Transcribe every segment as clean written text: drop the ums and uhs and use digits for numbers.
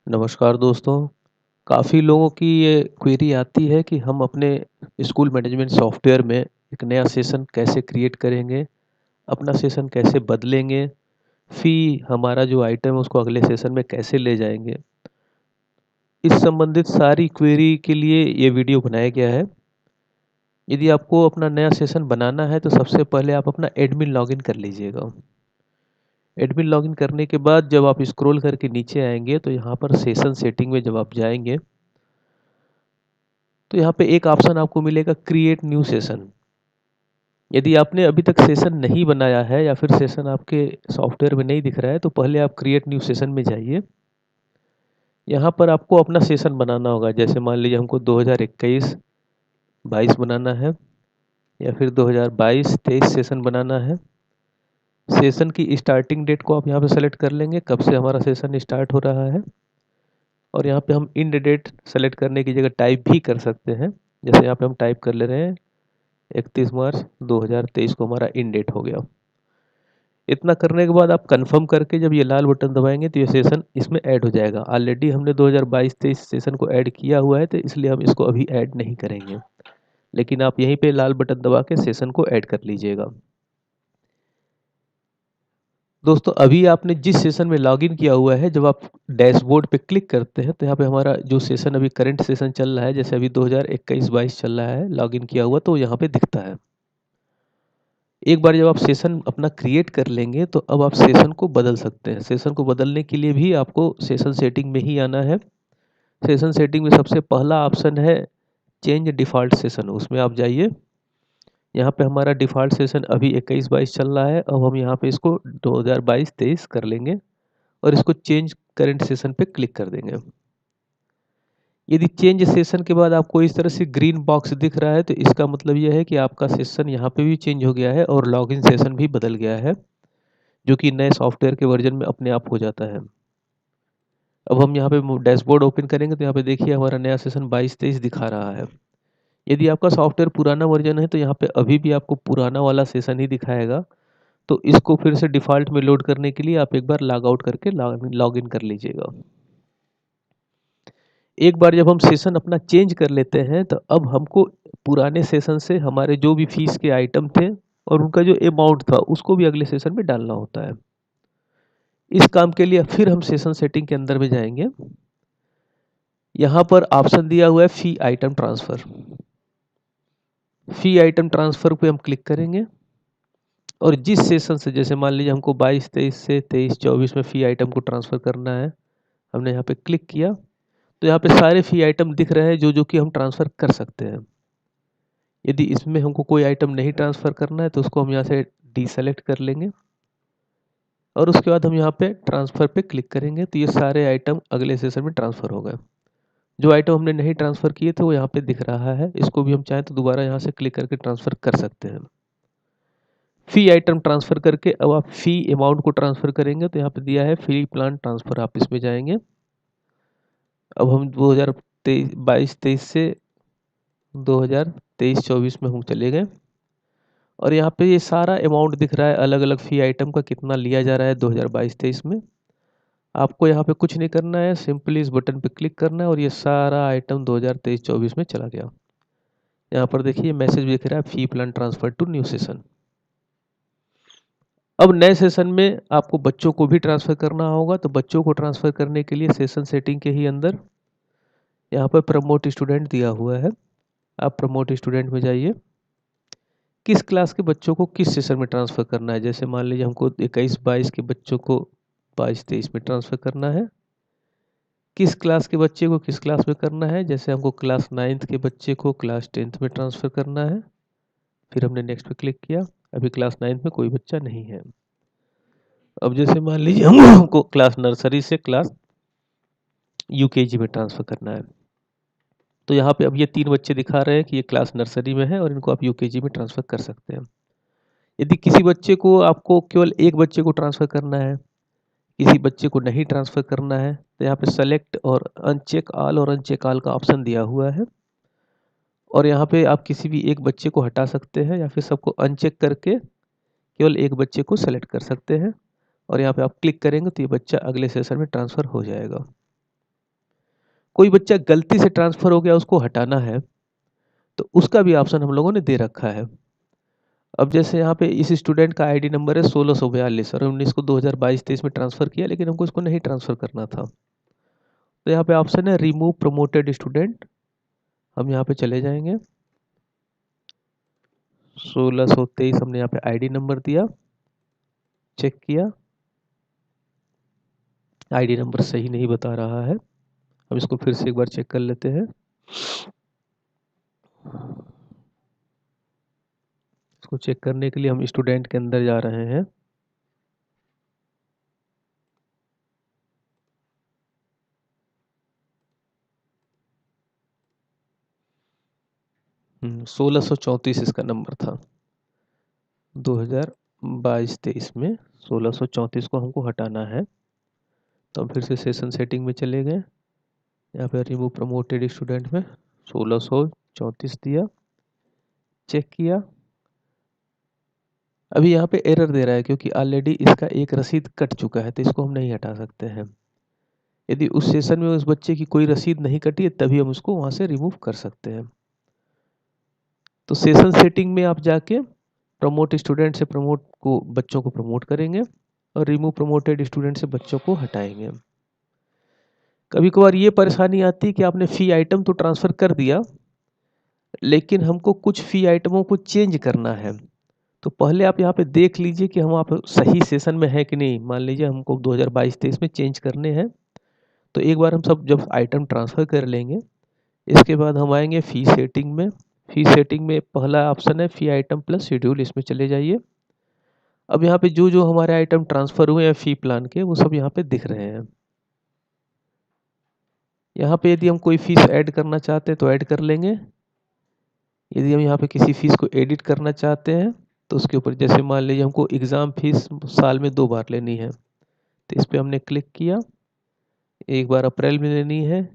नमस्कार दोस्तों। काफ़ी लोगों की ये क्वेरी आती है कि हम अपने स्कूल मैनेजमेंट सॉफ्टवेयर में एक नया सेशन कैसे क्रिएट करेंगे, अपना सेशन कैसे बदलेंगे, हमारा जो आइटम है उसको अगले सेशन में कैसे ले जाएँगे। इस संबंधित सारी क्वेरी के लिए ये वीडियो बनाया गया है। यदि आपको अपना नया सेशन बनाना है तो सबसे पहले आप अपना एडमिन लॉगिन कर लीजिएगा। एडमिन लॉगिन करने के बाद जब आप स्क्रॉल करके नीचे आएँगे तो यहाँ पर सेशन सेटिंग में जब आप जाएँगे तो यहाँ पे एक ऑप्शन आपको मिलेगा क्रिएट न्यू सेशन। यदि आपने अभी तक सेशन नहीं बनाया है या फिर सेशन आपके सॉफ्टवेयर में नहीं दिख रहा है तो पहले आप क्रिएट न्यू सेशन में जाइए। यहाँ पर आपको अपना सेशन बनाना होगा। जैसे मान लीजिए हमको 2021-22 बनाना है या फिर 2022-23 सेशन बनाना है। सेशन की स्टार्टिंग डेट को आप यहाँ पे सेलेक्ट कर लेंगे, कब से हमारा सेशन स्टार्ट हो रहा है। और यहाँ पे हम इंड डेट सेलेक्ट करने की जगह टाइप भी कर सकते हैं। जैसे यहाँ पे हम टाइप कर ले रहे हैं 31 मार्च 2023 को हमारा इन डेट हो गया। इतना करने के बाद आप कंफर्म करके जब ये लाल बटन दबाएंगे तो ये सेशन इसमें ऐड हो जाएगा। ऑलरेडी हमने 2022-23 सेशन को ऐड किया हुआ है तो इसलिए हम इसको अभी ऐड नहीं करेंगे, लेकिन आप यहीं पे लाल बटन दबा के सेशन को ऐड कर लीजिएगा। दोस्तों, अभी आपने जिस सेशन में लॉगिन किया हुआ है, जब आप डैशबोर्ड पे क्लिक करते हैं तो यहाँ पे हमारा जो सेशन अभी करंट सेशन चल रहा है, जैसे अभी 2021-22 चल रहा है लॉगिन किया हुआ, तो यहाँ पे दिखता है। एक बार जब आप सेशन अपना क्रिएट कर लेंगे तो अब आप सेशन को बदल सकते हैं। सेशन को बदलने के लिए भी आपको सेशन सेटिंग में ही आना है। सेशन सेटिंग में सबसे पहला ऑप्शन है चेंज डिफ़ॉल्ट सेशन, उसमें आप जाइए। यहाँ पे हमारा डिफ़ॉल्ट सेशन अभी 21-22 चल रहा है। अब हम यहाँ पे इसको 2022-23 कर लेंगे और इसको चेंज करंट सेशन पे क्लिक कर देंगे। यदि चेंज सेशन के बाद आपको इस तरह से ग्रीन बॉक्स दिख रहा है तो इसका मतलब यह है कि आपका सेशन यहाँ पे भी चेंज हो गया है और लॉगिन सेशन भी बदल गया है, जो कि नए सॉफ्टवेयर के वर्जन में अपने आप हो जाता है। अब हम यहाँ पे डैशबोर्ड ओपन करेंगे तो यहाँ पे देखिए हमारा नया सेशन 22-23 दिखा रहा है। यदि आपका सॉफ्टवेयर पुराना वर्जन है तो यहाँ पे अभी भी आपको पुराना वाला सेशन ही दिखाएगा। तो इसको फिर से डिफ़ॉल्ट में लोड करने के लिए आप एक बार लॉग आउट करके लॉग इन कर लीजिएगा। एक बार जब हम सेशन अपना चेंज कर लेते हैं तो अब हमको पुराने सेशन से हमारे जो भी फीस के आइटम थे और उनका जो अमाउंट था उसको भी अगले सेशन में डालना होता है। इस काम के लिए फिर हम सेशन सेटिंग के अंदर में जाएंगे। यहाँ पर ऑप्शन दिया हुआ है फी आइटम ट्रांसफ़र। फी आइटम ट्रांसफ़र पे हम क्लिक करेंगे और जिस सेशन से, जैसे मान लीजिए हमको 22-23 से 23-24 में फ़ी आइटम को ट्रांसफ़र करना है, हमने यहाँ पे क्लिक किया तो यहाँ पे सारे फ़ी आइटम दिख रहे हैं जो कि हम ट्रांसफ़र कर सकते हैं। यदि इसमें हमको कोई आइटम नहीं ट्रांसफ़र करना है तो उसको हम यहाँ से डीसेलेक्ट कर लेंगे और उसके बाद हम यहाँ पे ट्रांसफ़र पे क्लिक करेंगे तो ये सारे आइटम अगले सेशन में ट्रांसफ़र हो गए। जो आइटम हमने नहीं ट्रांसफ़र किए थे वो यहाँ पे दिख रहा है। इसको भी हम चाहें तो दोबारा यहाँ से क्लिक करके ट्रांसफ़र कर सकते हैं। फ़ी आइटम ट्रांसफ़र करके अब आप फ़ी अमाउंट को ट्रांसफ़र करेंगे तो यहाँ पे दिया है फ़ी प्लान ट्रांसफ़र, आप इसमें जाएंगे। अब हम 2022-23 से 2023-24 में हम चले गए और यहाँ पे ये सारा अमाउंट दिख रहा है अलग अलग फ़ी आइटम का कितना लिया जा रहा है 2022-23 में। आपको यहाँ पे कुछ नहीं करना है, सिंपली इस बटन पे क्लिक करना है और ये सारा आइटम 2023-24 में चला गया। यहाँ पर देखिए मैसेज दिख रहा है fee plan transfer to new session. अब नए सेशन में आपको बच्चों को भी ट्रांसफ़र करना होगा तो बच्चों को ट्रांसफ़र करने के लिए सेशन सेटिंग के ही अंदर यहाँ पर प्रमोट स्टूडेंट दिया हुआ है। आप प्रमोट स्टूडेंट में जाइए। किस क्लास के बच्चों को किस सेशन में ट्रांसफ़र करना है, जैसे मान लीजिए हमको 21-22 के बच्चों को 22-23 में ट्रांसफ़र करना है। किस क्लास के बच्चे को किस क्लास में करना है, जैसे हमको क्लास 9th के बच्चे को क्लास 10th में ट्रांसफ़र करना है। फिर हमने नेक्स्ट पे क्लिक किया। अभी क्लास 9th में कोई बच्चा नहीं है। अब जैसे मान लीजिए हमको क्लास नर्सरी से क्लास यूकेजी में ट्रांसफ़र करना है तो यहाँ पे अब ये 3 बच्चे दिखा रहे हैं कि ये क्लास नर्सरी में है और इनको आप यूकेजी में ट्रांसफ़र कर सकते हैं। यदि किसी बच्चे को आपको केवल एक बच्चे को ट्रांसफ़र करना है, किसी बच्चे को नहीं ट्रांसफ़र करना है तो यहाँ पे सेलेक्ट और अनचेक ऑल और अनचेक ऑल का ऑप्शन दिया हुआ है और यहाँ पे आप किसी भी एक बच्चे को हटा सकते हैं या फिर सबको अनचेक करके केवल एक बच्चे को सेलेक्ट कर सकते हैं और यहाँ पे आप क्लिक करेंगे तो ये बच्चा अगले सेशन में ट्रांसफ़र हो जाएगा। कोई बच्चा गलती से ट्रांसफ़र हो गया, उसको हटाना है, तो उसका भी ऑप्शन हम लोगों ने दे रखा है। अब जैसे यहाँ पे इस स्टूडेंट का आईडी नंबर है 1642 और हमने इसको 2022-23 में ट्रांसफ़र किया, लेकिन हमको इसको नहीं ट्रांसफ़र करना था। तो यहाँ पे ऑप्शन है रिमूव प्रमोटेड स्टूडेंट, हम यहाँ पे चले जाएंगे। 1623 हमने यहाँ पे आईडी नंबर दिया, चेक किया, आईडी नंबर सही नहीं बता रहा है। हम इसको फिर से एक बार चेक कर लेते हैं। इसको चेक करने के लिए हम स्टूडेंट के अंदर जा रहे हैं। 1634 इसका नंबर था। 2022-23 में 1634 को हमको हटाना है। तो हम फिर से सेशन सेटिंग में चले गए, यहाँ पे रिमूव प्रमोटेड स्टूडेंट में 1634 दिया, चेक किया। अभी यहाँ पे एरर दे रहा है क्योंकि ऑलरेडी इसका एक रसीद कट चुका है, तो इसको हम नहीं हटा सकते हैं। यदि उस सेशन में उस बच्चे की कोई रसीद नहीं कटी है, तभी हम उसको वहाँ से रिमूव कर सकते हैं। तो सेशन सेटिंग में आप जाके प्रमोट स्टूडेंट से प्रमोट को बच्चों को प्रमोट करेंगे और रिमूव प्रमोटेड स्टूडेंट से बच्चों को हटाएंगे। कभी कभार ये परेशानी आती है कि आपने फ़ी आइटम तो ट्रांसफ़र कर दिया, लेकिन हमको कुछ फ़ी आइटमों को चेंज करना है। तो पहले आप यहाँ पे देख लीजिए कि हम आप सही सेशन में हैं कि नहीं। मान लीजिए हमको 2022-23 में चेंज करने हैं, तो एक बार हम सब जब आइटम ट्रांसफ़र कर लेंगे, इसके बाद हम आएंगे फ़ी सेटिंग में। फ़ी सेटिंग में पहला ऑप्शन है फ़ी आइटम प्लस शेड्यूल, इसमें चले जाइए। अब यहाँ पे जो जो हमारे आइटम ट्रांसफ़र हुए हैं फ़ी प्लान के, वो सब यहाँ पे दिख रहे हैं। यहाँ पे यदि हम कोई फ़ीस ऐड करना चाहते हैं तो ऐड कर लेंगे। यदि हम यहाँ पे किसी फ़ीस को एडिट करना चाहते हैं, तो उसके ऊपर जैसे मान लीजिए हमको एग्ज़ाम फ़ीस साल में 2 बार लेनी है, तो इस पे हमने क्लिक किया। एक बार अप्रैल में लेनी है,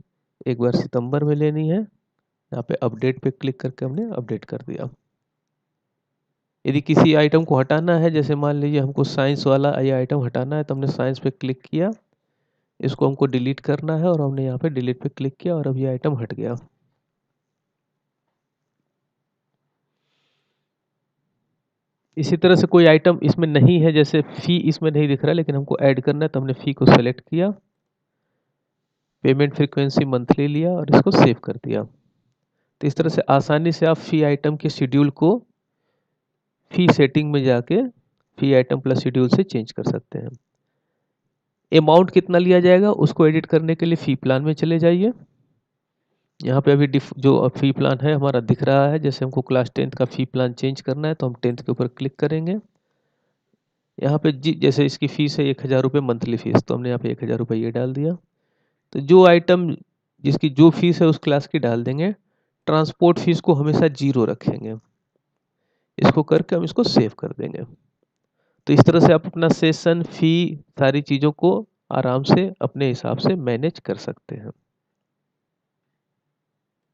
एक बार सितंबर में लेनी है। यहाँ पे अपडेट पे क्लिक करके हमने अपडेट कर दिया। यदि किसी आइटम को हटाना है, जैसे मान लीजिए हमको साइंस वाला ये आइटम हटाना है, तो हमने साइंस पे क्लिक किया। इसको हमको डिलीट करना है और हमने यहाँ पे डिलीट पे क्लिक किया और अब ये आइटम हट गया। इसी तरह से कोई आइटम इसमें नहीं है, जैसे फ़ी इसमें नहीं दिख रहा, लेकिन हमको ऐड करना है, तो हमने फ़ी को सेलेक्ट किया, पेमेंट फ्रीक्वेंसी मंथली लिया और इसको सेव कर दिया। तो इस तरह से आसानी से आप फ़ी आइटम के शेड्यूल को फ़ी सेटिंग में जाके फ़ी आइटम प्लस शेड्यूल से चेंज कर सकते हैं। अमाउंट कितना लिया जाएगा उसको एडिट करने के लिए फ़ी प्लान में चले जाइए। यहाँ पे अभी जो फ़ी प्लान है हमारा दिख रहा है। जैसे हमको क्लास 10th का फ़ी प्लान चेंज करना है, तो हम 10th के ऊपर क्लिक करेंगे। यहाँ पे जैसे इसकी फ़ीस है 1000 रुपये मंथली फ़ीस, तो हमने यहाँ पे 1000 रुपये ये डाल दिया। तो जो आइटम जिसकी जो फ़ीस है उस क्लास की डाल देंगे। ट्रांसपोर्ट फ़ीस को हमेशा 0 रखेंगे। इसको करके हम इसको सेव कर देंगे। तो इस तरह से आप अपना सेशन फ़ी सारी चीज़ों को आराम से अपने हिसाब से मैनेज कर सकते हैं।